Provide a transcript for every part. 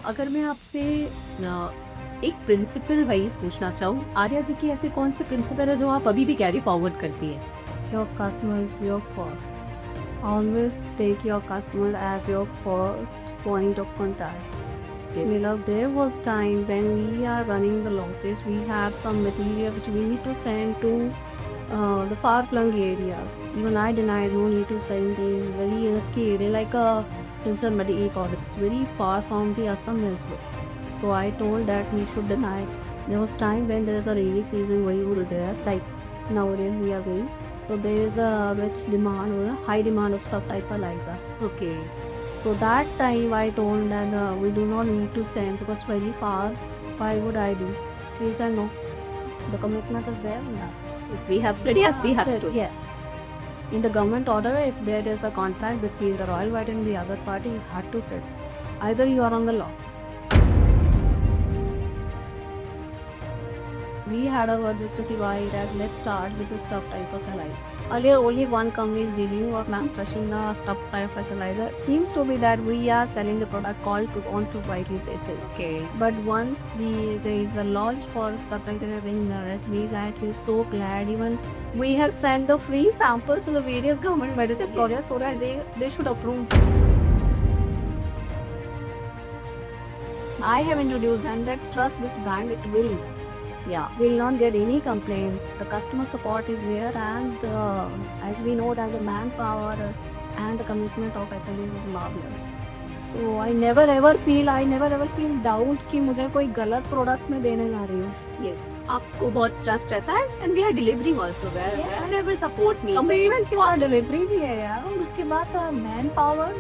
अगर मैं आपसे एक प्रिंसिपल वाइज पूछना चाहूँ, आर्या जी के ऐसे कौन से प्रिंसिपल है जो आप अभी भी कैरी फॉरवर्ड करती हैं? Your customer is your first. Always take your customer as your first point of contact. Love, there was time when we are running the losses, we have some material which we need to send to the far-flung areas. Even I denied no need to send this very risky area like a Cincinnati airport. It's very far from the Assam as well. So I told that we should deny. There was time when there is a rainy season where you were there, like nowadays we are going. So there is a rich demand or a high demand of stuff type Eliza. Okay, So that time I told that we do not need to send because very far. Why would I do? She said no. The commitment is there. yes, we have said yes, we have Said to. yes. In the government order, if there is a contract between the royal white and the other party, you had to fit. Either you are on the loss. We had a word with Tiwari that let's start with the stuff type of fertilizer. Earlier, only one company is dealing or manufacturing the stuff type of fertilizer. It seems to be that we are selling the product called on proprietary basis. Okay. But once there is a launch for stuff like that in the Rethnies, I feel so glad. Even we have sent the free samples to the various government medicine colleges so that they should approve. I have introduced them that trust this brand, it will. Yeah, will not get any complaints. The customer support is there, and as we know that the manpower and the commitment of athletes is marvelous. So I never ever feel doubt कि मुझे कोई गलत product में देने जा रही हूँ. Yes, आपको बहुत ट्रस्ट रहता है and we are delivering also wherever support needed. Commitment के बाद डिलीवरी भी है यार. और उसके बाद man power,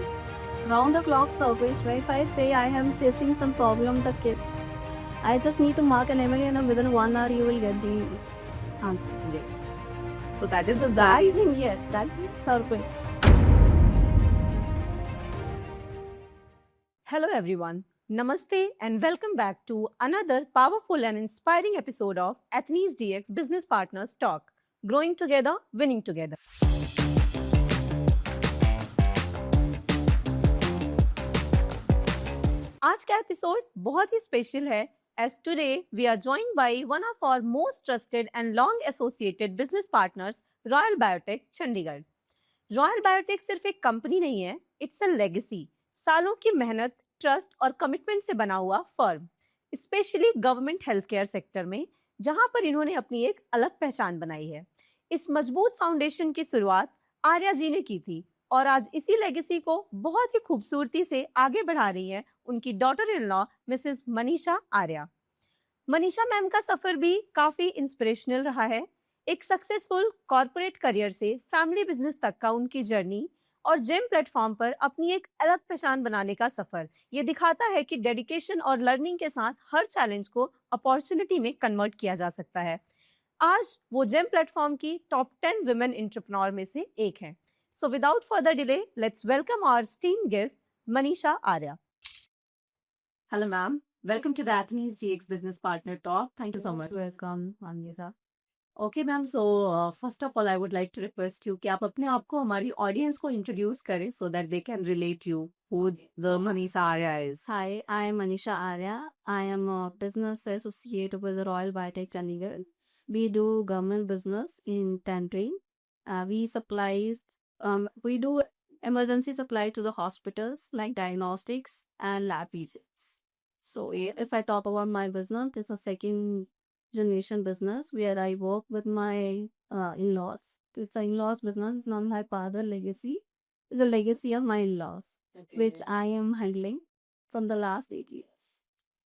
round the clock service. Where if I say I am facing some problem, the kids, I just need to mark an email and within 1 hour you will get the answers. Yes. So that is the I think yes, that is service. Hello everyone. Namaste and welcome back to another powerful and inspiring episode of Athletes DX Business Partners Talk. Growing together, winning together. आज का episode बहुत ही special है as today we are joined by one of our most trusted and long associated business partners, Royal Biotech Chandigarh. Royal Biotech सिर्फ एक company नहीं है, it's a legacy. सालों की मेहनत, ट्रस्ट और कमिटमेंट से बना हुआ firm, specially government health care sector में, जहां पर इन्होंने अपनी एक अलग पहचान बनाई है. इस मजबूत फाउंडेशन की शुरुआत आर्या जी ने की थी और आज इसी लेगेसी को बहुत ही खूबसूरती से आगे बढ़ा रही हैं उनकी daughter in law Mrs Manisha Arya. Manisha ma'am का सफर भी काफी इंस्पिरेशनल रहा है. एक सक्सेसफुल कॉर्पोरेट करियर से फैमिली बिजनेस तक का उनकी जर्नी और जेम प्लेटफॉर्म पर अपनी एक अलग पहचान बनाने का सफर, ये दिखाता है कि डेडिकेशन और लर्निंग के साथ हर चैलेंज को अपॉर्चुनिटी में कन्वर्ट किया जा सकता है. आज वो जेम प्लेटफॉर्म की टॉप 10 विमेन एंटरप्रेन्योर में से एक हैं. So without further delay, let's welcome our esteemed guest Manisha Arya. Hello ma'am, welcome to the Athletes DX Business Partner Talk. Thank you so much. Welcome, Anita. Okay, ma'am. So, first of all, I would like to request you कि आप अपने आप को हमारी audience को introduce करें so that they can relate you who the Manisha Arya is. Hi, I am Manisha Arya. I am a business associate with the Royal Biotech Chandigarh. We do government business in tendering. We do emergency supply to the hospitals like diagnostics and lab reagents. So if I talk about my business, it's a second generation business where I work with my in-laws. It's an in-laws business. It's not my father legacy. It's a legacy of my in-laws, which I am handling from the last 8 years.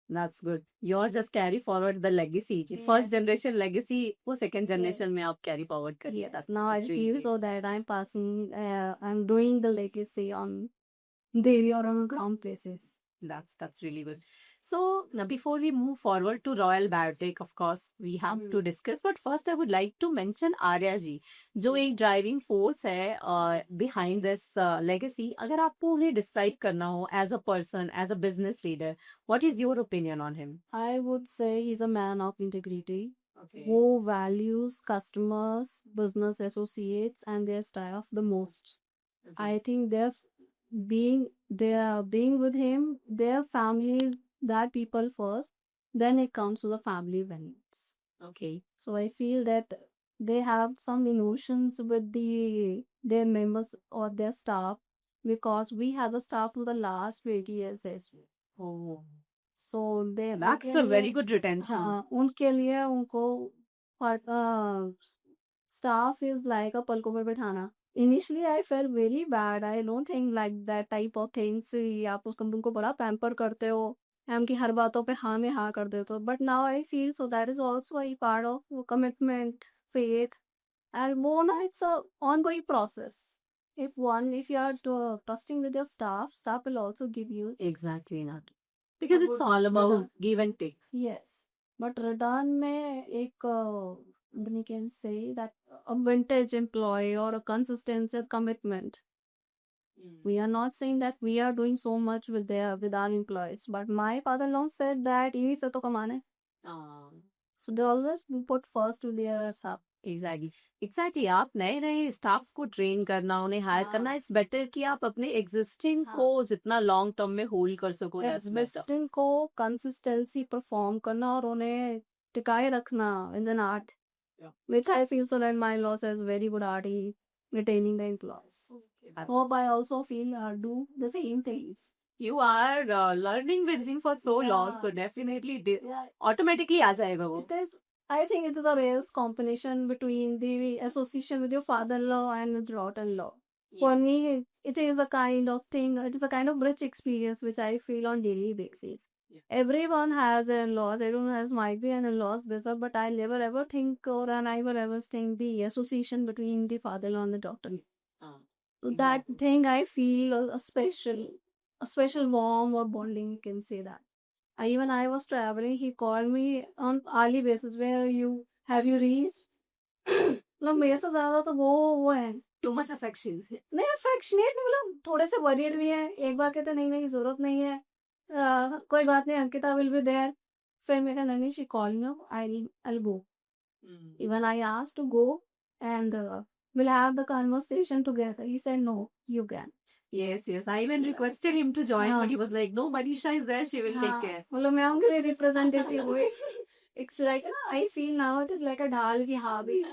That's good. You're just carry forward the legacy. First generation legacy वो second generation में आप carry forward कर रही हैं. Yes, now I feel so that I'm passing, I'm doing the legacy on daily or on ground places. That's really good. So now before we move forward to Royal Biotech, of course, we have to discuss. But first, I would like to mention Arya ji, जो एक driving force है behind this legacy. अगर आपको उन्हें describe करना हो as a person, as a business leader, what is your opinion on him? I would say he's a man of integrity. Okay. Who values customers, business associates, and their staff the most. I think they are being with him, their families that people first, then it comes to the family values. Okay. So I feel that they have some emotions with their members or their staff, because we have the staff to the last 20 years as well. Oh, So they that's उनके a लिए very good retention. हाँ उनके लिए उनको staff is like a पलकों पे बैठाना. Initially I felt very bad. I don't think like that type of things. आप उसको तुमको बड़ा पैम्पर करते हो, हम की हर बातों पे हाँ में हाँ कर देते हो. But now I feel so that is also a part of commitment, faith, and more now it's a ongoing process. If you are trusting with your staff will also give you Exactly, not. Because a it's good all about return. give and take. Yes, but return में एक we can say that a vintage employee or a consistency commitment. We are not saying that we are doing so much with our employees, but my father-in-law said that इन्हीं से तो कमाना है. So they always put first to their staff. Exactly आप नए नए staff को train करना, उन्हें हायर करना, हाँ. इट्स बेटर कि आप अपने एग्जिस्टिंग हाँ. को जितना लॉन्ग टर्म में होल्ड कर सको. Existing को consistency perform करना और उन्हें टिकाए रखना in an art, which I feel so that my in-laws has very good art in retaining the employees. Hope I also feel do the same things. You are learning with him for so long, Yeah. so definitely Yeah, automatically आ जाएगा वो. it is. I think it is a rare combination between the association with your father-in-law and the daughter-in-law. For me, it is a kind of thing. It is a kind of rich experience which I feel on daily basis. Yeah. Everyone has their in-laws. Everyone has might be an in-laws business, but I never ever think or and I never ever think the association between the father-in-law and the daughter-in-law. So that Exactly. thing I feel a special warm or bonding. You can say that. Even I was traveling. He called me on hourly basis. Where have you reached? मतलब मेरे से ज्यादा तो वो है. Too much affection. नहीं affectionate नहीं, मतलब थोड़े से वरीड भी है. एक बार कहते नहीं नहीं जरूरत नहीं है, कोई बात नहीं, अंकिता विल बी देयर. फिर मेरा नहीं, she call me, I'll go. Even I asked to go and we'll have the conversation together. He said no, you can. Yes. I even requested him to join, हाँ. but he was like, no, Manisha is there, she will take हाँ, care. मतलब मैं उनके लिए representative हुई. It's like I feel now it is like a ढाल की हाँ भी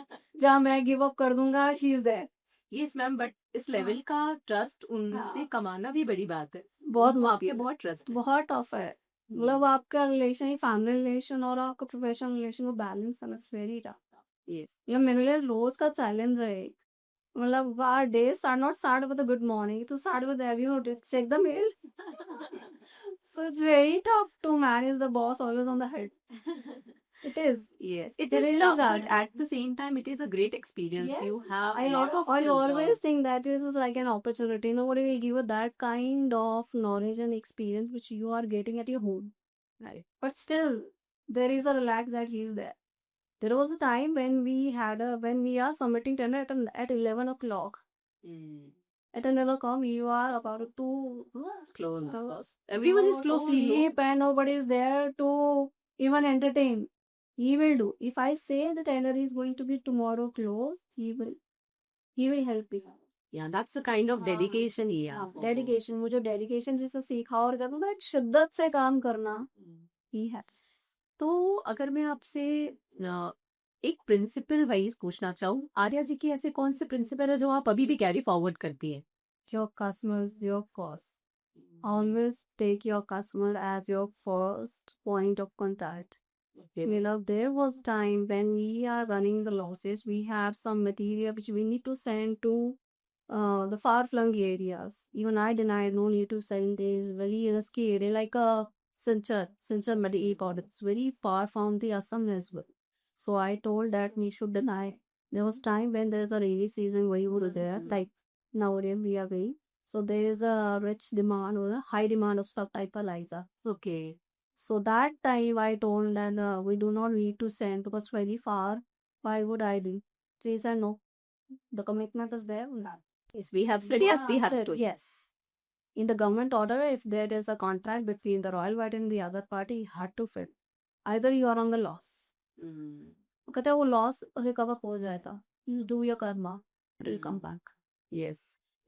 जहाँ मैं गिव अप कर दूंगा, she is there. Yes ma'am, but इस लेवल का ट्रस्ट उनसे हाँ. कमाना भी बड़ी बात है. बहुत उनको आप पे मुश्किल, बहुत ट्रस्ट है. बहुत टफ है. मतलब आपका रिलेशन ही फैमिली रिलेशन और आपका प्रोफेशनल रिलेशन को बैलेंस करना वेरी टफ. Yes. मतलब मेरे लिए रोज का चैलेंज है. मतलब our days are not start with a good morning, to start with have you check the mail. So it's very tough to manage the boss always on the head. It is. Yes. It It is is tough, hard. but at the same time, it is a great experience. Yes. You have I a lot of always think that this is like an opportunity. Nobody will give you that kind of knowledge and experience which you are getting at your home. Right. But still, there is a relax that he is there. There was a time when we are submitting tender at 11 o'clock. At 11 o'clock, you are about to Close. Everyone is close to you. sleep and nobody is there to even entertain. He will do. If I say the tender is going to be tomorrow close, he will help me. Yeah, that's the kind of हाँ. dedication he has. हाँ, dedication, मुझे dedication जिससे सीखा और करना एक शिद्दत से काम करना ही है. तो अगर मैं आपसे एक प्रिंसिपल वाइज पूछना चाहूँ, आर्या जी के ऐसे कौन से प्रिंसिपल है जो आप अभी भी कैरी फॉरवर्ड करती है? Your customers, your cost. Always take your customer as your first point of contact. Love, there was time when we are running the losses. We have some material which we need to send to the far-flung areas. Even I denied no need to send this very risky area like a Silchar Medical. It's very far from the Assam as well. So I told that we should deny. There was time when there's a rainy season where you were there, like nowadays we are rain. So there is a rich demand or a high demand of stuff type of Liza. Okay. So that time I told that we do not need to send because very far. Why would I do? She said no. The commitment is there. Yes, we have said yes, we have to. Yes. In the government order, if there is a contract between the royal white and the other party, you had to fit. Either you are on the loss. वो कहते हैं वो loss recover हो जाएगा. Please do your karma. It will come back. Yes.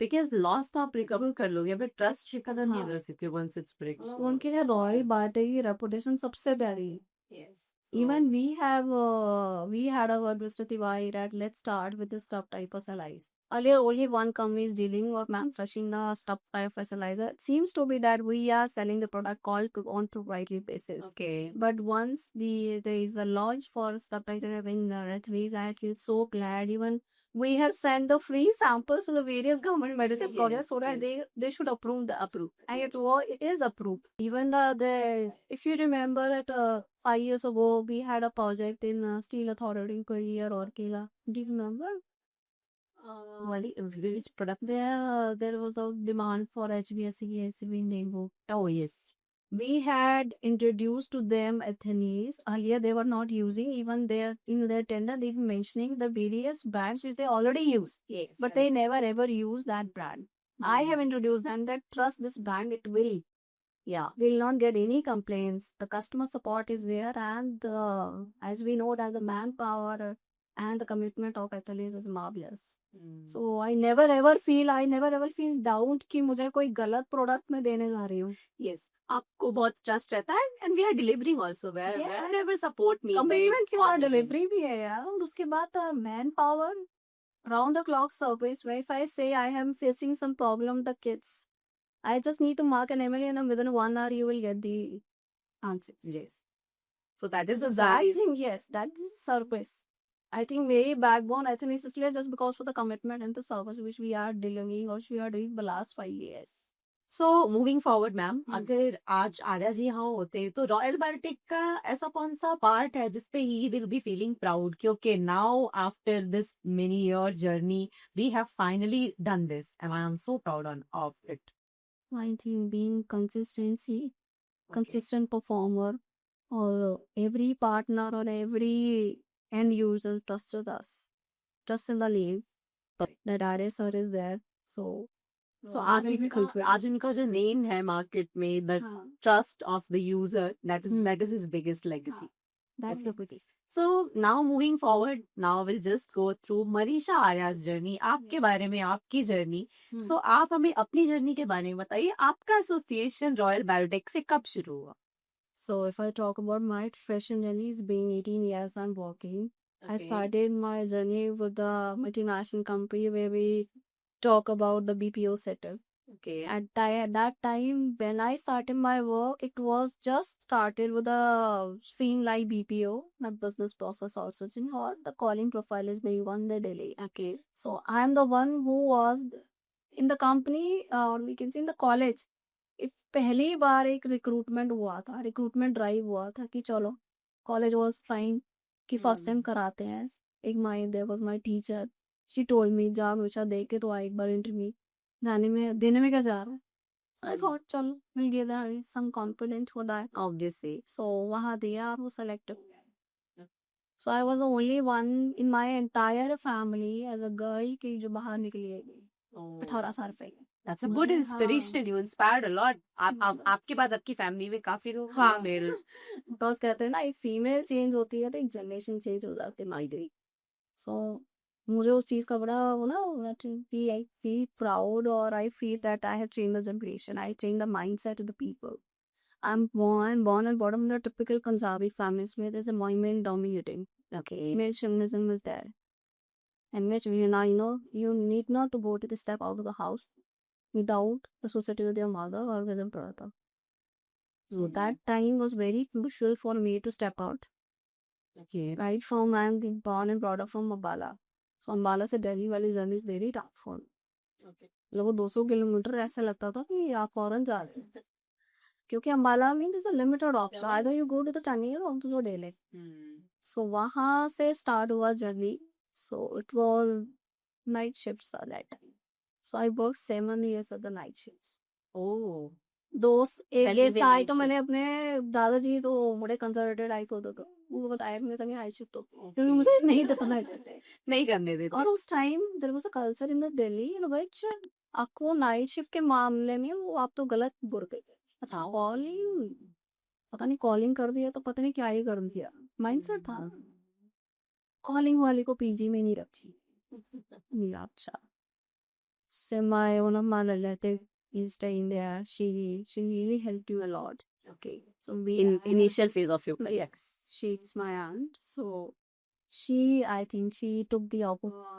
Because loss तो आप recover कर लोगे, बट ट्रस्ट रिकवर नहीं हाँ। कर सकते वन्स इट्स ब्रेक। So उनके लिए रॉयल बाटे की रेपुटेशन सबसे प्यारी है. Yes. Even we had a word Mr. Tiwari that let's start with the stuffed type personalize. Earlier, only one company is dealing or manufacturing the stuffed type personalizer. It seems to be that we are selling the product called to on proprietary basis. Okay. But once there is a launch for stuffed type in the release, I feel so glad. Even we have sent the free samples to the various government medicine Yes, projects so yes. that they should approve the Approve. and it is approved. Even the if you remember at 5 years ago we had a project in Steel Authority in Korea or Kela. Do you remember? Which product? There was a demand for HbSc Dengue. Oh yes. We had introduced to them Athenes. Earlier they were not using, even in their tender they were mentioning the various brands which they already use. Yes. But they never ever use that brand. I have introduced them that trust this brand, it will. Yeah, will not get any complaints. The customer support is there, and as we know that the manpower and the commitment of Athenes is marvelous. So I never ever feel doubt कि मुझे कोई गलत product में देने जा रही हूँ. Yes, आपको बहुत ट्रस्ट रहता है and we are delivering also Yes. Wherever support needed. Commitment की और डिलीवरी भी है यार. और उसके बाद man power round the clock service where if I say I am facing some problem with the kids, I just need to mark an email and within 1 hour you will get the answers. Yes, so that is So the that service. thing, yes, that is service. I think very backbone, I think is इसलिए just because for the commitment and the service which we are delivering or we are doing the last 5 years. So moving forward ma'am, hmm. अगर आज आर्या जी यहाँ होते तो royal biotech का ऐसा कौन सा पार्ट है जिसपे he will be feeling proud कि okay now after this many year journey we have finally done this and I am so proud on of it. I think being consistent performer, or every partner or every end user trusted us, trust in the lead that RS sir is there. So सो आज उनका जो name है market में, the हाँ, trust of the user, hmm. that is his biggest legacy. हाँ, that's Okay. the biggest. So now moving forward, now we'll just go through Manisha Arya's journey. आपके बारे में, आपकी जर्नी. हम्म. So आप हमें अपनी जर्नी के बारे में बताइए, आपका एसोसिएशन रॉयल बायोटेक से कब शुरू हुआ? So if I talk about my professional journey, it's been 18 years I'm working. I started my journey with the multinational company where we talk about the BPO setup. Okay. At that time, when I started my work, it was just started with a thing like BPO, my business process also, or the calling profile is being on the daily. Okay. So I'm the one who was in the company, or we can say in the college. पहली बार एक recruitment हुआ था, recruitment drive हुआ था कि चलो college was fine कि first time कराते हैं. एक my there was my teacher, she told me जा हमेशा दे के तो आ एक बार इंटरव्यू. देने में क्या जा रहा है. आई थॉट चलो will give that some confident for that. Obviously. So वहाँ दिया और वो सेलेक्ट हो गया. So I was the only one in my entire family as a girl कि जो बाहर निकली है 18 साल पहले. That's a good हाँ. inspiration. You inspired a lot. आपके बाद आपकी फैमिली में काफी लोग हाँ. मेल. बस कहते हैं ना एक फीमेल चेंज होती है तो एक जनरेशन चेंज हो जाती है माइग्रेट. सो मुझे उस चीज़ का बड़ा वो ना आई फील प्राउड और I feel that I have change the generation. I change the mindset of the people. I'm born and brought up in the typical Punjabi families where there's a male dominating. Okay. Male chauvinism is there. And which you need not to go to the step out of the house without associating with your mother or with your brother. So that time was very crucial for me to step out. Okay. Right from I'm born and brought up from Ambala. So Ambala से Delhi वाली journey is very tough for me. Okay. मतलब वो 200 kilometre ऐसा लगता था कि आप फौरन जा रहे हैं. क्योंकि अम्बाला में there's a limited option. Either you go to the Chandigarh or to the Delhi. So वहाँ से start हुआ journey. So it was night shifts at that time. So I worked 7 years at the night shifts. Oh. दोस्त एक पहले भी साल night तो shift. मैंने अपने दादाजी तो बड़े कंसर्वेटिव टाइप होते तो वो बताया मेरे संगे नाइट शिफ्ट तो Okay. क्योंकि मुझे नहीं था नाइट शिफ्ट. नहीं करने देते. और उस time there was a culture in the Delhi which आपको नाइट शिफ्ट के मामले में वो आप तो गलत बोल गए. अच्छा कॉलिंग पता नहीं कॉलिंग कर दिया तो पता नहीं क्या ही कर दिया. माइंडसेट था कॉलिंग वाले को पीजी में नहीं रखी. अच्छा So one of my relative is staying there. She really helped you a lot. Okay. So we In had- initial phase of your career. yes, she's my aunt. So I think she took the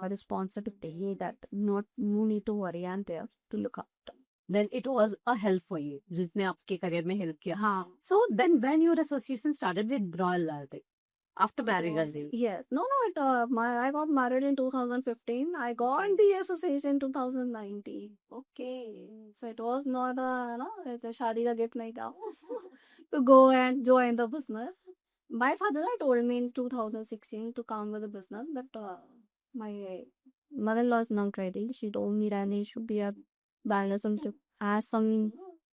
responsibility that not you need to worry and there to look after. Then it was a help for you, जिसने आपके career में help किया. हाँ. So then when your association started with Royal Baltic after marriage, as in? Yeah, no, I got married in 2015. I got the association in 2019. Okay. So it was not it's a शादी का gift नहीं था to go and join the business. My father told me in 2016 to come with the business, but my mother-in-law is not ready. She told me that it should be a balance and to add some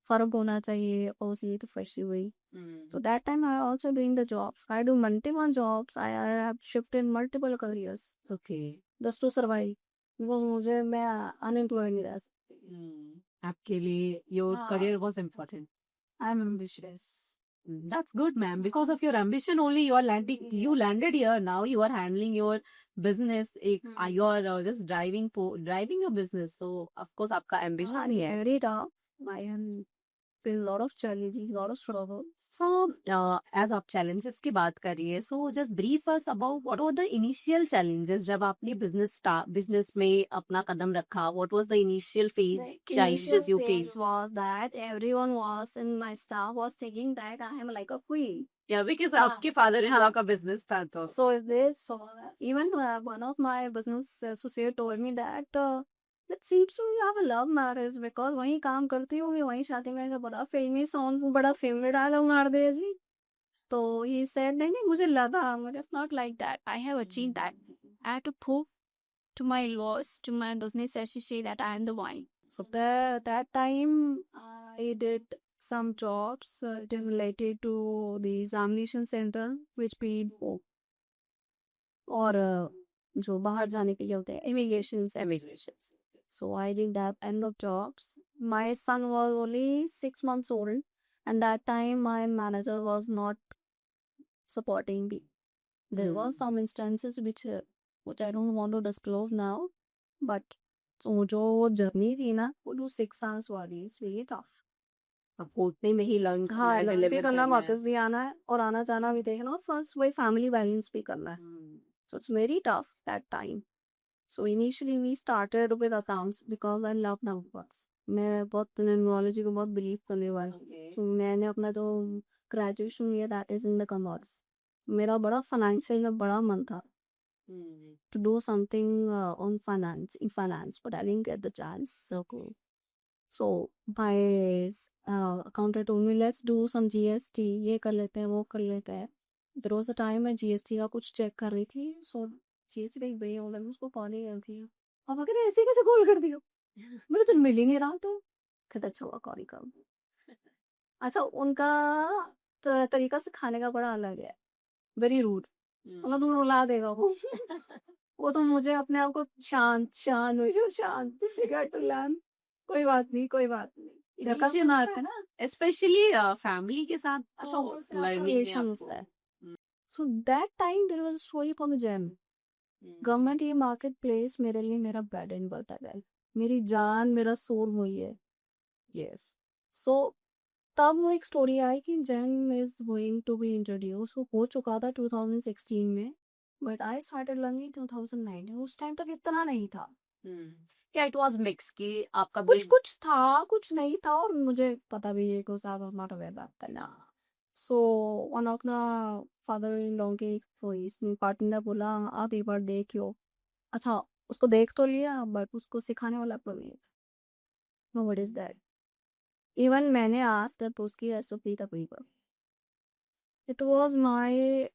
फर्क होना चाहिए और उसलिए तो फंसी हुई. So that time I also doing the jobs. I do multiple jobs. I have shifted multiple careers Okay. just to survive. Because मुझे मैं unemployed नहीं रह सकती. आपके लिए your हाँ. career was important. I'm ambitious. That's good, ma'am. Because of your ambition only you are landing. You Yes. landed here. Now you are handling your business. You are just driving your business. So of course आपका ambition ही है. Very tough. I am with a lot of challenges, lot of struggles. So as आप challenges की बात कर रही है, so just brief us about what were the initial challenges जब आपने business में अपना कदम रखा. What was the initial phase The challenges you phase faced? was that everyone was in my staff was thinking that I am like a queen. Yeah, because हाँ. आपके father-in-law का business था तो. So they saw that. Even one of my business associate told me that it seems to you have a love marriage because वहीं काम करती होगी वहीं शादी में ऐसा बड़ा फेमस सॉन्ग बड़ा फेवरेट डायलॉग मार दे जी. तो he said नहीं मुझे लगा but it's not like that. I have achieved that. I had to prove to my boss, to my business associate that I am the one. So that time I did some jobs. It is related to the examination center which paid for. और जो बाहर जाने के लिए होते हैं immigrations. So I did that end of jobs. My son was only 6 months old and that time my manager was not supporting me. There were some instances which I don't want to disclose now, but so जो journey थी ना वो 6 hours वाली is really tough. आपको उतने में ही learn करना हाँ है, learn भी deliver करना करना है. वापस भी आना है और आना जाना भी देखना और first वही family balance भी करना है. So it's very tough that time. So initially we started with accounts because I love numbers. मैं बहुत numerology को बहुत believe करने वाली हूँ. Okay. So मैंने अपना जो graduation किया that is in the commerce. मेरा बड़ा financial में बड़ा मन था to do something on finance, but I didn't get the chance. So my accountant told me let's do some GST. ये कर लेते हैं वो कर लेते हैं. There was a time मैं GST का कुछ चेक कर रही थी. So GST का एक भैया बोला मैं उसको कॉल ही करती हूँ. अब अगर ऐसे कैसे कॉल कर दियो? मुझे तो मिल ही नहीं रहा तो कहता छोड़ा कॉल ही कर. अच्छा उनका तरीका से खाने का बड़ा अलग है. Very rude. मतलब तुम रुला देगा वो तो मुझे अपने आप को शांत to learn. कोई बात नहीं इधर का सुना आते ना Especially family के साथ अच्छा तो ऊपर से आपका learning में relation आपको. होता है. So that time there was a story from the gem. Government ये मार्केट प्लेस मेरे लिए मेरा ब्रेड एंड बटर है. मेरी जान मेरा सोल वही है. Yes. सो तब वो एक स्टोरी आई कि GeM is going to be introduce. वो हो चुका था 2016 में बट आई स्टार्टेड लर्निंग 2019. उस टाइम तक इतना नहीं था. क्या it was mix कि आपका कुछ था कुछ नहीं था और मुझे पता भी है because I was not aware that time. So one of the father-in-law के कोई पार्टनर बोला आप एक बार देखियो. अच्छा उसको देख तो लिया बट उसको सिखाने वाला कोई नहीं. No, what is that? Even मैंने आज तक उसकी SOP तक नहीं पढ़ी. It was my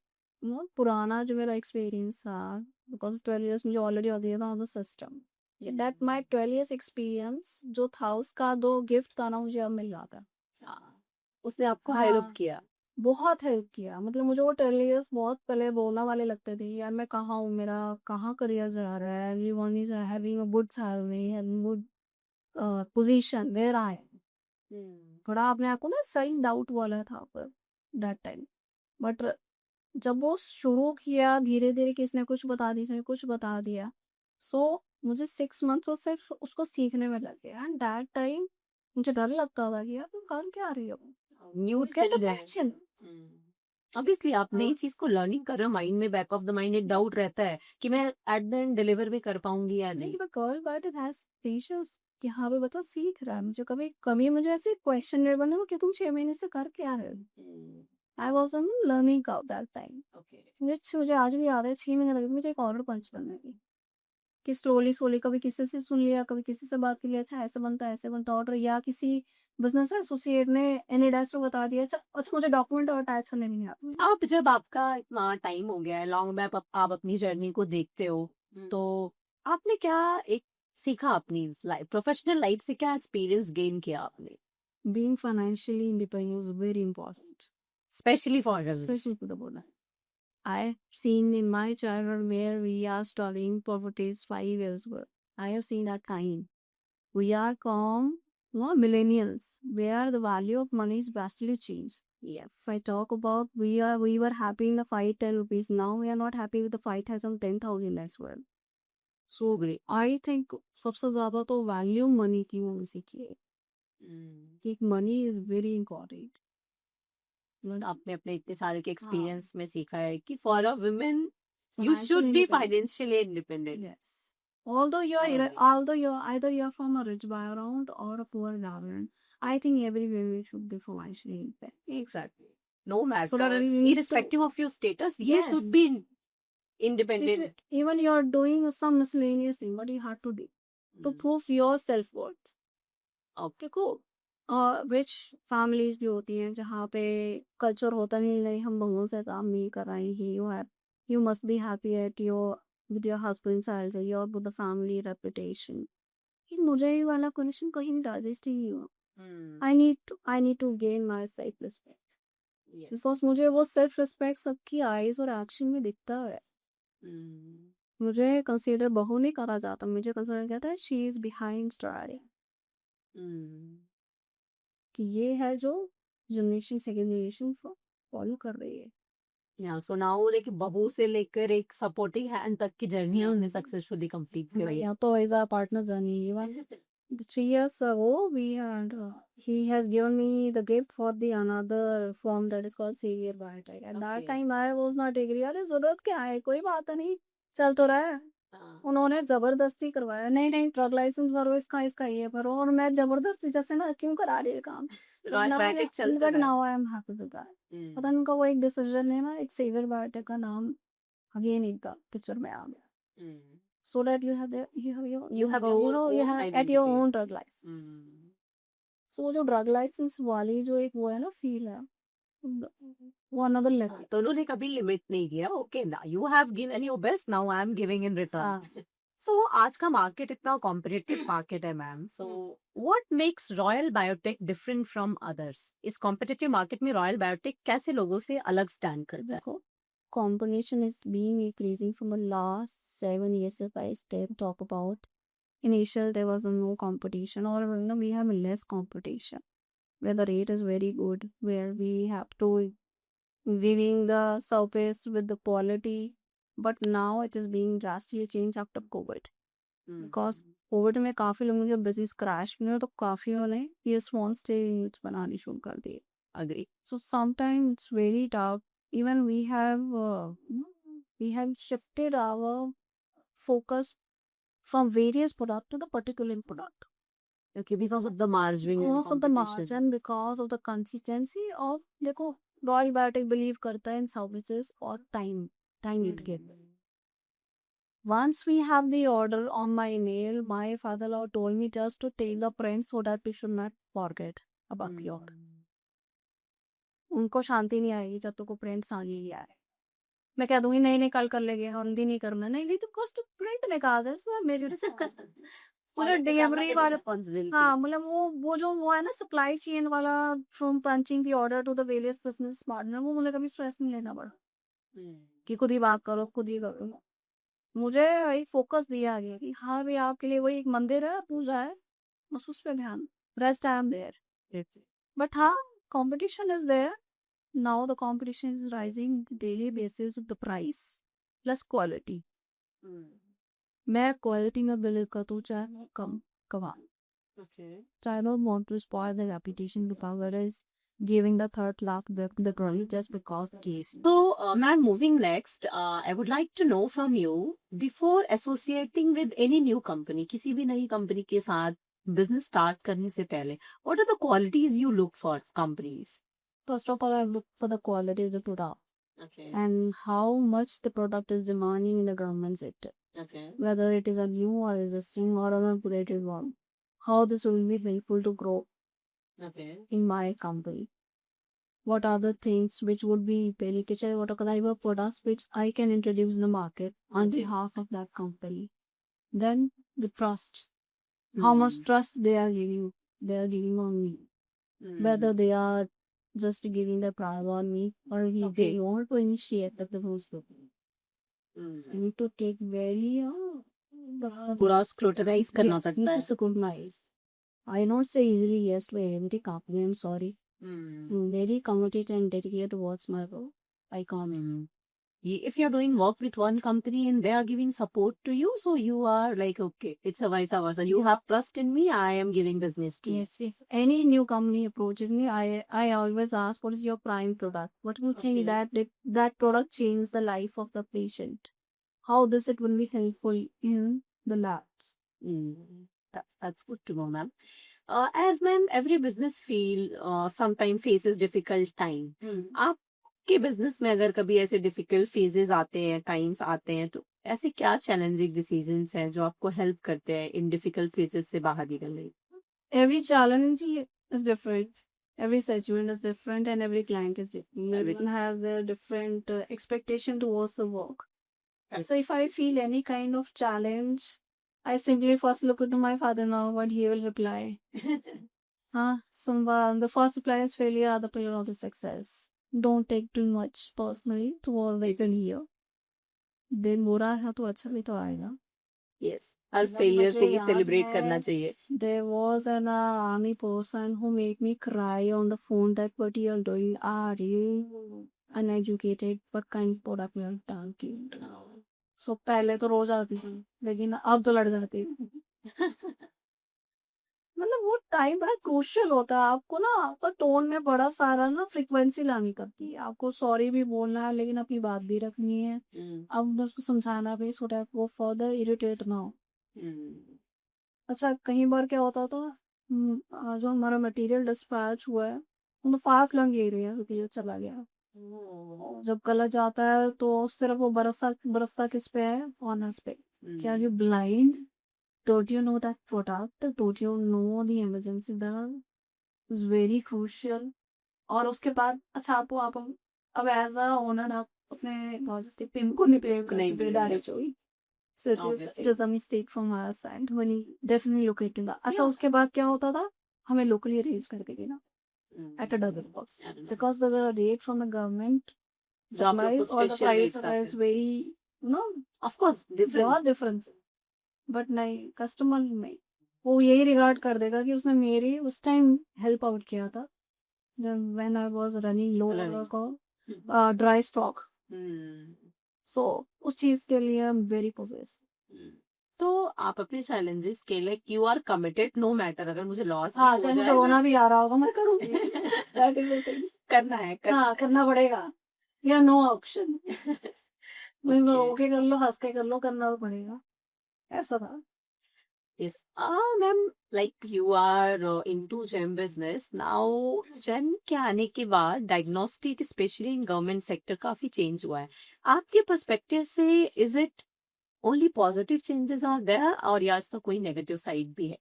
पुराना जो मेरा एक्सपीरियंस था because 12 years मुझे ऑलरेडी हो गया था on the system. That my 12 years experience जो था उसका 2 गिफ्ट था ना मुझे अब मिल जाता. उसने आपको हाँ. हेल्प किया. बहुत हेल्प किया. मतलब मुझे वो 12 years बहुत पहले बोलने वाले लगते थे यार मैं कहाँ हूँ मेरा कहाँ करियर जा रहा है. Everyone is having a good salary and good position where I am. थोड़ा अपने आप को ना सेल्फ डाउट वाला था पर that time. बट जब वो शुरू किया धीरे धीरे किसने कुछ बता दिया सो मुझे 6 मंथ तो सिर्फ उसको सीखने में लगे एंड दैट टाइम मुझे डर लगता था कि यार तुम कर क्या रही हो? न्यू Get the थिंग है। question. ऑब्वियसली आप नई चीज को लर्निंग कर रहे हो, माइंड में बैक ऑफ द माइंड एक डाउट रहता है कि मैं एट द एंड डिलीवर भी कर पाऊंगी या नहीं नहीं। But girl but it has patience कि हाँ भाई बच्चा सीख रहा है। मुझे कभी कभी मुझे ऐसे क्वेश्चन नहीं बने कि तुम 6 महीने से कर क्या रहे हो? I was on learning curve that time. मुझे आज भी याद है 6 महीने लगे थे मुझे एक ऑर्डर पंच करने की कि स्लोली स्लोली कभी किसी से सुन लिया कभी किसी से बात कर लिया, अच्छा ऐसे बनता ऑर्डर, या किसी बिजनेस एसोसिएट ने एनएडएस को बता दिया, अच्छा मुझे डॉक्यूमेंट और अटैच करने नहीं आता। आप जब आपका इतना टाइम हो गया है, लॉन्ग बैक आप अपनी जर्नी को देखते हो, तो आपने क्या एक सीखा अपनी प्रोफेशनल लाइफ से, क्या एक्सपीरियंस गेन किया आपने, Being financially independent is very important, specially for especially for the women. I've seen in my childhood where we are studying poverty is 5 years ago. I have seen that time. We are calm, not millennials, where the value of money is vastly changed. Yes. If I talk about we were happy in the 5-10 rupees. Now we are not happy with the 5,000 10,000 as well. So great. I think सबसे ज़्यादा तो value money की वो सीखी है कि money is very important. आपने अपने इतने साल के हाँ. एक्सपीरियंस में सीखा है कि for a women you Financial should be independence. Financially independent. Yes. Although I agree. you're either you're from a rich background or a poor background, I think every woman should be financially independent. Exactly. No matter, So that you need to- irrespective of your status, you Yes. should be If independent. even you're doing some miscellaneous thing, what you have to do to prove your self-worth. Okay, cool. Rich families भी होती हैं जहाँ पे culture होता नहीं हम बहुओं से काम नहीं कराएंगे, you must be happy at your with your husband salary और विद द फैमिली रेपुटेशन। मुझे ये वाला क्वेश्चन कहीं नहीं डाइजेस्ट ही नहीं हुआ। I need to gain my self respect, because मुझे वो सेल्फ रिस्पेक्ट सबकी आईज और एक्शन में दिखता है। मुझे कंसीडर बहू नहीं करा जाता, मुझे कंसीडर कहता है शी इज बिहाइंड स्टोरी, कि ये है जो जनरेशन सेकेंड जनरेशन फॉलो कर रही है। या सो नाउ लाइक बहू से लेकर एक सपोर्टिंग हैंड तक की जर्नी हमने सक्सेसफुली कंप्लीट करी है। या तो as a partner journey even 3 years ago we had he has given me the gift for the another form that is called Savior Biotech. At that Okay. time I was not agree, अरे जरूरत क्या है, कोई बात नहीं, चल तो रहा है। उन्होंने जबरदस्ती करवाया, नहीं नहीं ड्रग लाइसेंस भरो, इसका ये भरो, और मैं जबरदस्ती जैसे ना क्यों करा रही है काम। Biotech चलता बट रहा। Now I am happy with that. पता नहीं उनका वो एक डिसीजन है ना, एक सेवियर बायोटेक का नाम अगेन एक पिक्चर में आ गया, so that you have at your own drug license. So जो drug license वाली जो एक वो है ना फील है, वो another level। तो उन्होंने कभी लिमिट नहीं किया, okay you have given your best, now I am giving in return. So आज का मार्केट इतना कॉम्पिटिटिव मार्केट है ma'am, so what makes Royal Biotech different from others? इस कॉम्पिटिटिव मार्केट में रॉयल बायोटेक कैसे लोगों से अलग स्टैंड करता है? Competition is being increasing from the last 7 years. If I talk about initial, there was no competition, or we have less competition, where the rate is very good, where we have to viewing the surface with the quality, but now it is being drastically changed after COVID, because COVID में काफी लोगों के business crash हुए, तो काफियों ने ये small stage बनानी शुरू कर दी। Agree. So sometimes it's very tough. Even we have shifted our focus from various product to the particular product. Okay, because of the margin. Because of the margin, because of the consistency of, देखो royal biotech believe करता है इन services और time it give. Once we have the order on my email, my father-in-law told me just to tell the print so that we should not forget about the order. उनको शांति नहीं आएगी जब तक वो prints आगे ही आए। मैं कह दूंगी नहीं कल कर लेंगे, हल्दी नहीं करना, नहीं तो कॉस्ट प्रिंट निकाल दे इसमें मेरे मुझे डिलीवरी वाले। हाँ मतलब वो है ना सप्लाई चेन वाला, from punching the order to the various business partner, वो मुझे कभी स्ट्रेस नहीं लेना पड़ा कि खुद ही बात करो खुद ही करो। मुझे वही फोकस दिया गया कि हाँ भाई आपके लिए वही एक मंदिर है, पूजा है, बस उस पर ध्यान, rest I am there. But हाँ competition is there. Now the competition is rising daily basis of the price plus quality. मैं क्वालिटी में बिलीव करता हूँ चाहे मैं कम कमाऊँ. Okay. So I don't want to spoil the reputation to power is giving the third lakh the girl just because case. So, ma'am, moving next, I would like to know from you, before associating with any new company, किसी भी नई company के साथ business start करने से पहले, what are the qualities you look for companies? First of all, I look for the quality of the product Okay. and how much the product is demanding in the government sector. Okay. Whether it is a new or existing or an upgraded one. How this will be helpful to grow Okay. in my company. What are the things which would be beneficial, what are the type of products which I can introduce in the market on behalf of that company. Then the trust. How much trust they are giving on me. Whether they are just giving the prior on me or if they want to initiate the first book. You need to take very पूरा scrutinize करना yes, पड़ता need है. to scrutinize. I not say easily yes to every company. I'm sorry. I'm very committed and dedicated towards my work. I can't. If you're doing work with one company and they are giving support to you, so you are like, okay, it's a vice versa. You have trust in me, I am giving business to you. Yes, if any new company approaches me, I always ask, what is your prime product? What do you think that product change the life of the patient? How this it will be helpful in the labs? That's good to know, ma'am. As ma'am, every business sometimes faces difficult time. आपके business में अगर कभी ऐसे difficult phases आते हैं, times आते हैं, तो ऐसे क्या challenging decisions हैं जो आपको help करते हैं इन difficult phases से बाहर निकलने में? Every challenge is different. Every situation is different and every client is different. Everyone has their different expectation towards the work. So if I feel any kind of challenge, I simply first look into my father-in-law, what he will reply. The first reply is failure, other pillar of the success. Don't take too much personally to always in here. दिन बुरा है तो अच्छा भी तो आएगा. Yes. हर failure को भी celebrate करना चाहिए. There was an army person who made me cry on the phone that what you are doing, are you uneducated, what kind of product you are talking. So पहले तो रोज आती थी लेकिन अब तो लड़ जाती हूँ. मतलब वो टाइम बड़ा क्रूशियल होता है. आपको ना आपका टोन में बड़ा सारा ना फ्रीक्वेंसी लानी करती है. आपको सॉरी भी बोलना है लेकिन अपनी बात भी रखनी है. अब उसको समझाना भी सो दैट वो फर्दर इरिटेट ना हो. अच्छा कई बार क्या होता था, जो हमारा मटेरियल डिस्पैच हुआ है तो फाक लग ये रही है क्योंकि ये चला गया. जब गलत जाता है तो सिर्फ वो बरसता किस पे है, ऑनर्स पे. क्या you blind? Don't you know that product? Don't you know the emergency there is very crucial? और उसके बाद अच्छा आप अब एज अ ओनर आप अपने लॉजिस्टिक टीम को नहीं पे कर directly. So it is a mistake from our side. When we definitely look into that. अच्छा उसके बाद क्या होता था, हमें locally arrange करके देना at a double cost because the rate from the government supplies or the private supply is very of course बहुत difference. बट नहीं, कस्टमर में वो यही रिगार्ड कर देगा कि उसने मेरी उस टाइम हेल्प आउट किया था व्हेन आई वाज रनिंग लो का ड्राई स्टॉक. सो उस चीज के लिए आई एम वेरी पोजेसिव. तो आप अपने challenges के लिए you are committed no matter अगर मुझे loss हाँ हो चाहे जाए रोना भी आ रहा होगा मैं करूँगी. That is the thing. करना है हाँ करना पड़ेगा. या नो ऑप्शन. रो के कर लो, हंस के कर लो, करना तो पड़ेगा. ऐसा था. Yes. Ma'am, like you are into gem business now. Gem के आने के बाद diagnostic especially in government sector काफी change हुआ है. आपके perspective से is it only positive changes are there और या इसका कोई negative side भी है?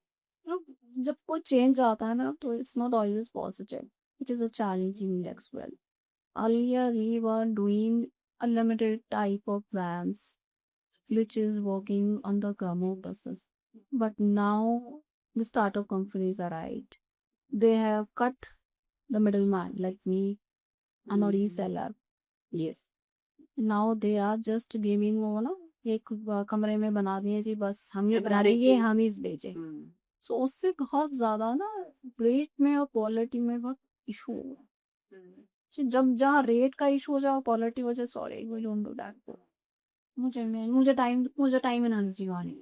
जब कोई चेंज आता है ना तो it's not always positive. It is a challenging as well. Earlier we were doing a limited type of brands which is working on the government buses. But now the startup companies are right. They have cut the middleman like me and a reseller. Yes. Now they are just giving वो ना एक कमरे में बना दिए जी बस हम ये बना देंगे हम ही भेजे. So उससे बहुत ज्यादा ना रेट में और क्वालिटी में बहुत इशू हो रहा है. जब जहाँ रेट का इशू हो जाए क्वालिटी हो जाए, sorry we don't do that. मुझे टाइम एंड एनर्जी वाली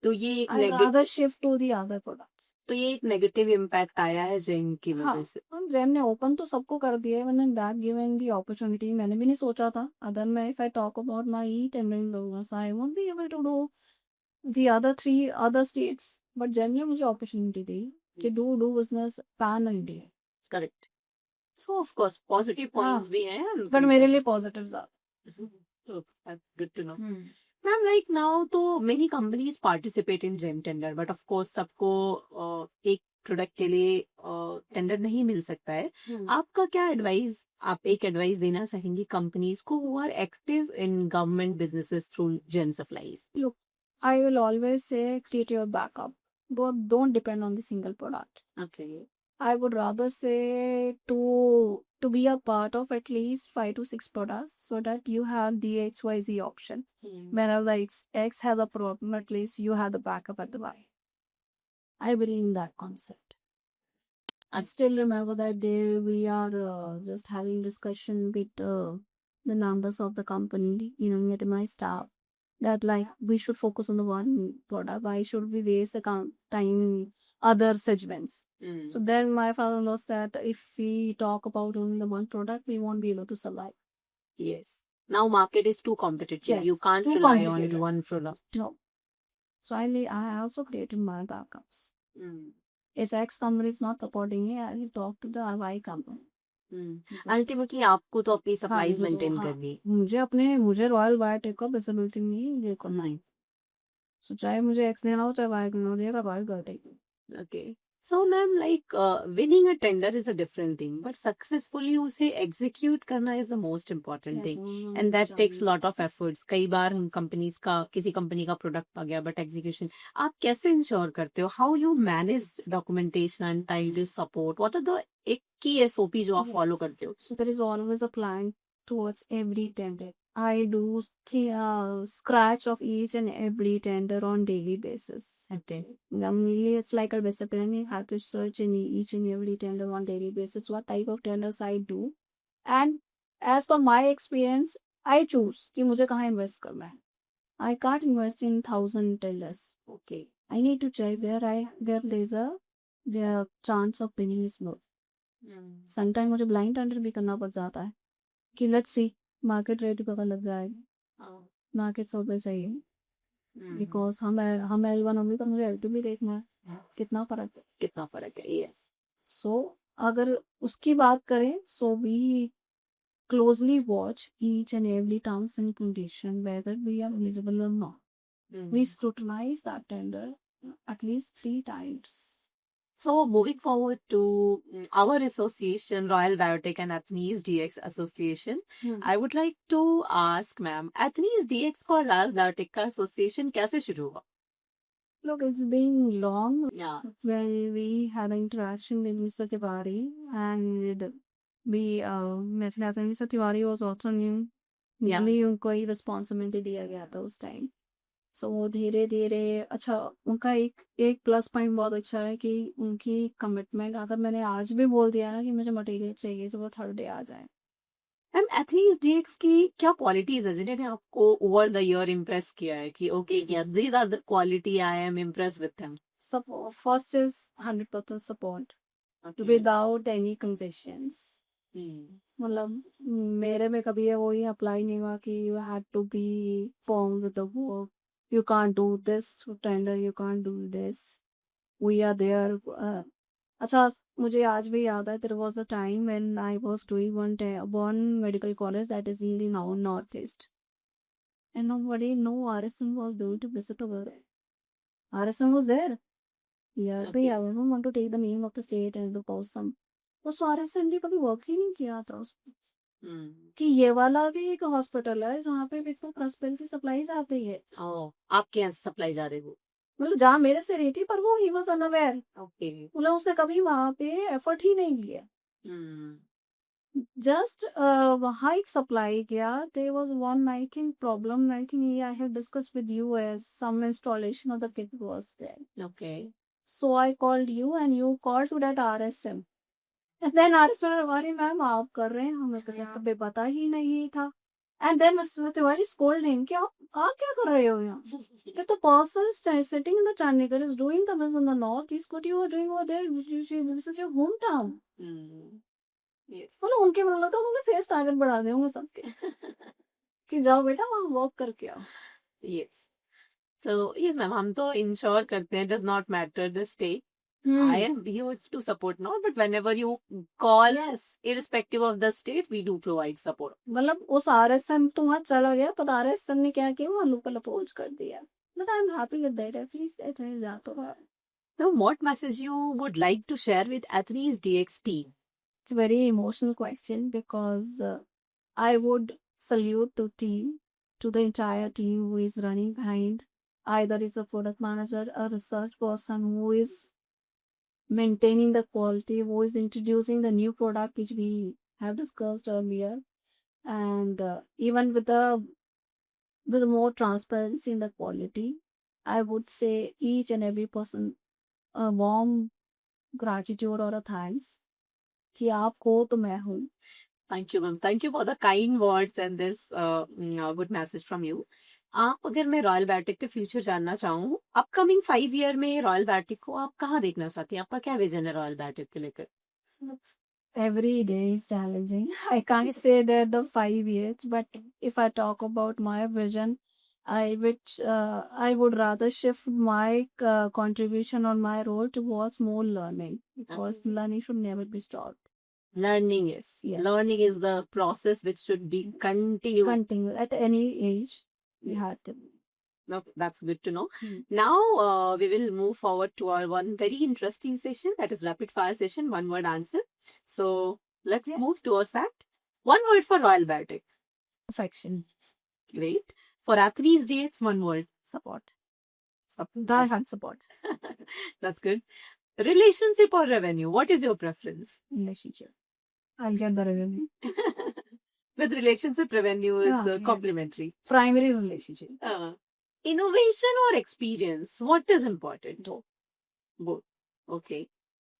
तो ये एक I rather shift to the other products. तो ये एक नेगेटिव इम्पैक्ट आया है जेम की हाँ वजह से। जेम ने ओपन तो सबको कर दिया है, मैंने दैट गिवन दी अपॉर्चुनिटी, मैंने भी नहीं सोचा था अदर मैं if I talk about my e tendering business I won't be able to do the other 3 other states, but GeM ने मुझे अपॉर्चुनिटी दी कि do business pan India. Correct. So of course positive points भी हैं but मेरे लिए positives are good to know. Ma'am like now तो many companies participate in GeM tender, but of course सबको एक प्रोडक्ट के लिए टेंडर नहीं मिल सकता है। आपका क्या एडवाइस, आप एक एडवाइस देना चाहेंगी कंपनीज को who are active in government businesses through GeM supplies? Look, I will always say create your backup, but don't depend on the single product. Okay. I would rather say to be a part of at least 5 to 6 products so that you have the XYZ option. Whenever X has a problem, at least you have the backup at the Y. I believe in that concept. I still remember that day we are just having discussion with the members of the company, with my staff, that like we should focus on the one product. Why should we waste the time in other segments? So then my father knows that if we talk about only the one product, we won't be able to survive. Yes. Now market is too competitive. Yes, You can't too rely complicated. on one product. No. So I also created my backups. If X company is not supporting it, I will talk to the Y company. Ultimately आपको तो अपनी supplies मुझे तो- maintain हाँ, करनी। मुझे royal biotech का visibility नहीं ये करना है। सो चाहे मुझे एक्स लेना हो चाहे वाई लेना हो, देगा royal biotech. Okay. So ma'am, like winning a tender is a different thing, but successfully उसे execute करना is the most important thing, and that takes a lot of efforts. कई बार हम companies का किसी कंपनी का प्रोडक्ट आ गया but execution आप कैसे इंश्योर करते हो? How you manage documentation and time support? What are the एक की एसओपी जो आप फॉलो करते हो? So there is always a plan towards every tender. I do the scratch of each and every tender on daily basis. Okay. Normally, it's like a discipline. You have to search in each and every tender on daily basis. What type of tenders I do, and as per my experience, I choose कि मुझे कहाँ invest करना है. I can't invest in 1,000 tenders. Okay. I need to check where there's the chance of winning is more. Sometime मुझे blind tender भी करना पड़ जाता है कि लेट्स सी मार्केट रेट पता लग जाएगा, मार्केट 100 पे चाहिए, बिकॉज हम L1 होंगे तो मुझे L2 भी देखना है कितना फर्क है ये। सो अगर उसकी बात करें, so we closely watch each and every terms and condition whether we are eligible और not. We scrutinize that tender at least 3 times. So moving forward to our association, Royal Biotech and Athnees DX Association, I would like to ask ma'am, Athnees DX और Royal Biotech का association कैसे शुरू हुआ? Look, it's been long Yeah. when we had an interaction with Mr. Tiwari, and we Mr. Tiwari was also new. Yeah. भी उनको ही responsibility दिया गया था उस टाइम। सो वो धीरे धीरे अच्छा, उनका एक प्लस पॉइंट बहुत अच्छा है कि उनकी कमिटमेंट, अगर मैंने आज भी बोल दिया ना कि मुझे मटेरियल चाहिए तो वो थर्ड डे आ जाए। मैम एथनीज डीएक्स की क्या क्वालिटीज है जिन्होंने आपको ओवर द ईयर इम्प्रेस किया है कि okay yes these are the quality I am impress with them? First is 100% support without any concessions. मतलब मेरे में कभी वो ही अप्लाई नहीं हुआ कि you had to be form with the work, you can't do this tender, you can't do this, we are there. अच्छा, मुझे आज भी याद है, there was a time when I was doing one medical college that is in the now northeast, and no RSM was going to visit over there. RSM was there. Yeah, but I don't want to take the name of the state as the person. उस RSM ने कभी work ही नहीं किया था उस कि ये वाला भी एक हॉस्पिटल है जहाँ पे बिल्कुल हॉस्पिटल की सप्लाई जाती है। आपके यहाँ सप्लाई जा रही वो? मतलब जहाँ मेरे से रही थी, पर वो ही वाज अनअवेयर। ओके। मतलब उसने कभी वहाँ पे एफर्ट ही नहीं लिया। जस्ट वहाँ एक सप्लाई किया। There was one I think problem, I think I have discussed with you as some installation of the kit was there. Okay. So I called you and you called to that RSM। And then RSM, अरे ma'am आप कर रहे हैं, हमें किसी को भी पता ही नहीं था। And then Mr. Tiwari scolded him कि आप क्या कर रहे हो यहाँ? कि the person is sitting in the Chandigarh is doing the business in the northeast. What you are doing over there? This is your hometown. Yes. बोलो उनके मन लगता है उन्होंने सेल्स टारगेट बढ़ा दिए होंगे सबके कि जाओ बेटा वहाँ वर्क करके आओ. Yes. So yes, ma'am, हम तो ensure करते हैं. Does not matter the state. I am here to support now, but whenever you call, Yes. irrespective of the state, we do provide support. मतलब उस RSM तो वहाँ चला गया पर RSM ने क्या किया वो लोकल अप्रोच कर दिया. But I'm happy with that. At least Athletes जाता है. Now, what message you would like to share with Athletes DX team? It's a very emotional question because I would salute to the entire team who is running behind. Either it's a product manager, a research person who is maintaining the quality, who is introducing the new product which we have discussed earlier, and even with the more transparency in the quality, I would say each and every person a warm gratitude or a thanks कि आप हो तो मैं हूँ. Thank you, ma'am. Thank you for the kind words and this good message from you. आप अगर मैं royal biotech के फ्यूचर जानना चाहूँ, अपकमिंग 5 ईयर में रॉयल बायोटेक को आप कहाँ देखना चाहती हैं? आपका क्या विजन है रॉयल बायोटेक के लेकर? Every day is challenging. I can't say that the 5 years, but if I talk about my vision, I would rather shift my contribution on my role towards more learning because learning should never be stopped. Learning is. Yes. Learning is the process which should be continued. Continue at any age. We have to. No, that's good to know. Hmm. Now we will move forward to our one very interesting session, that is rapid fire session, one word answer. So let's move towards that. One word for Royal Biotech. Perfection. Great. For Athletes DX, one word. Support. That's, That support. that's good. Relationship or revenue? What is your preference? Relationship. I'll get the revenue. With relationship, revenue is Yes. complementary. Primary is relationship. Innovation or experience? What is important? Both. Okay.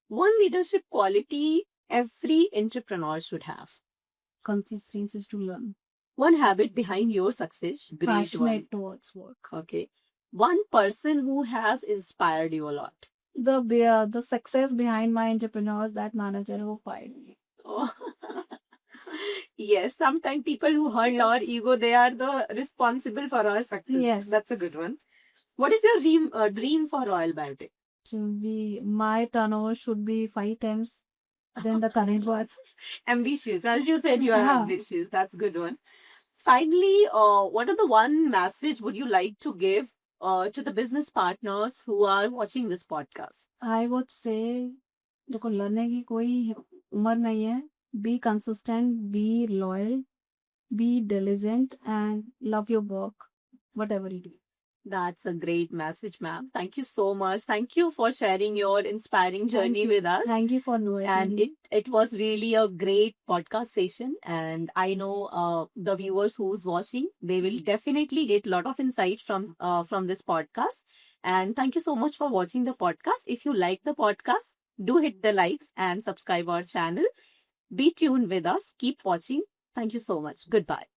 One leadership quality every entrepreneur should have. Consistency is to learn. One habit behind your success. Great one. Passionate towards work. Okay. One person who has inspired you a lot. The success behind my entrepreneurs, that manager who fired me. Oh. Yes, sometimes people who hurt our ego, they are the responsible for our success. Yes. That's a good one. What is your dream for Royal Biotech? My turnover should be 5 times than the current one. Ambitious. As you said, you are Yeah. ambitious. That's a good one. Finally, what are the one message would you like to give to the business partners who are watching this podcast? I would say, देखो लड़ने की कोई उम्र नहीं है. Be consistent, be loyal, be diligent, and love your work, whatever you do. That's a great message, ma'am. Thank you so much. Thank you for sharing your inspiring journey with us. Thank you for knowing. And it was really a great podcast session. And I know the viewers who's watching, they will definitely get a lot of insight from this podcast. And thank you so much for watching the podcast. If you like the podcast, do hit the likes and subscribe our channel. Be tuned with us. Keep watching. Thank you so much. Goodbye.